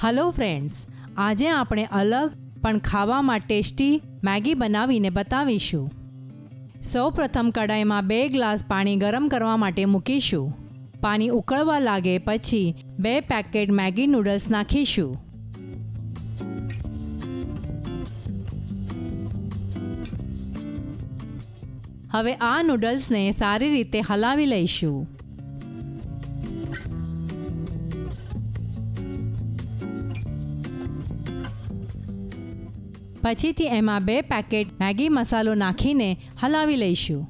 Hello friends, આજે આપણે અલગ પણ ખાવામાં ટેસ્ટી મેગી બનાવીને બતાવીશું। સૌપ્રથમ કડાઈમાં 2 ગ્લાસ પાણી ગરમ કરવા માટે મૂકીશું। પાણી ઉકળવા લાગે પછી 2 પેકેટ મેગી નૂડલ્સ નાખીશું। હવે આ નૂડલ્સને સારી રીતે હલાવી લઈશું। પછીથી એમાં 2 પેકેટ મેગી મસાલો નાખીને હલાવી લઈશું।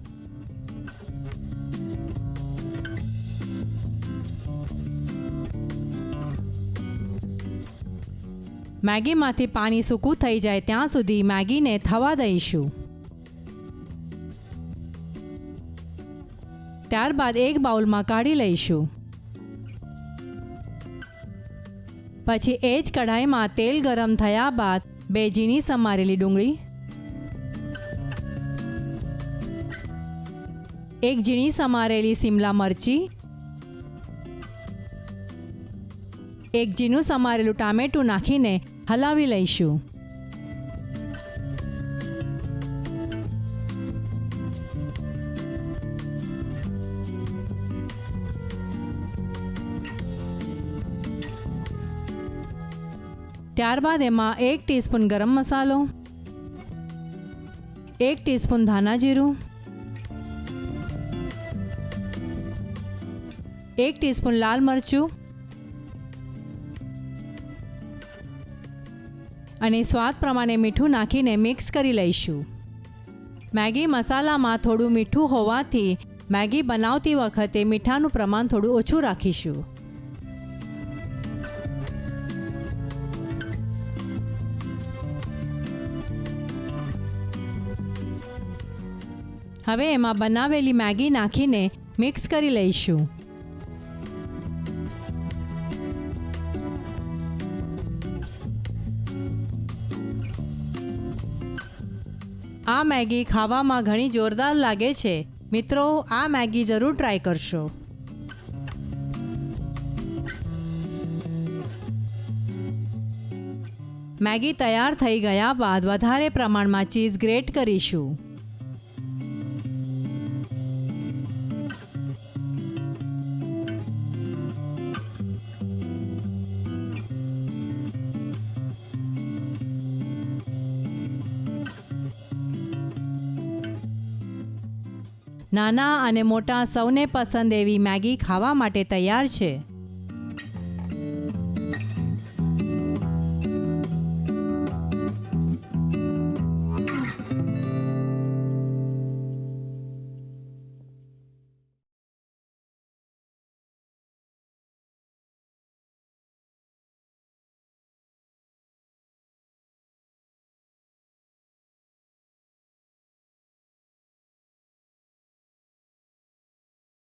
મેગીમાંથી પાણી સૂકું થઈ જાય ત્યાં સુધી મેગીને થવા દઈશું। ત્યારબાદ એક બાઉલમાં કાઢી લઈશું। પછી એ જ કઢાઈમાં તેલ ગરમ થયા બાદ 2 ઝીણી સમારેલી ડુંગળી, 1 ઝીણી સમારેલી શિમલા મરચી, 1 ઝીણું સમારેલું ટામેટું નાખીને હલાવી લઈશું। ત્યારબાદ એમાં 1 ટીસ્પૂન ગરમ મસાલો, 1 ટીસ્પૂન ધાણા જીરું, 1 ટીસ્પૂન લાલ મરચું અને સ્વાદ પ્રમાણે મીઠું નાખીને મિક્સ કરી લઈશું। મેગી મસાલામાં થોડું મીઠું હોવાથી મેગી બનાવતી વખતે મીઠાનું પ્રમાણ થોડું ઓછું રાખીશું। હવે એમાં બનાવેલી મેગી નાખીને મિક્સ કરી લઈશું। આ મેગી ખાવામાં ઘણી જોરદાર લાગે છે। મિત્રો, આ મેગી જરૂર ટ્રાય કરશો। મેગી તૈયાર થઈ ગયા બાદ વધારે પ્રમાણમાં ચીઝ ગ્રેટ કરીશું। નાના અને મોટા સૌને પસંદ એવી મેગી ખાવા માટે તૈયાર છે।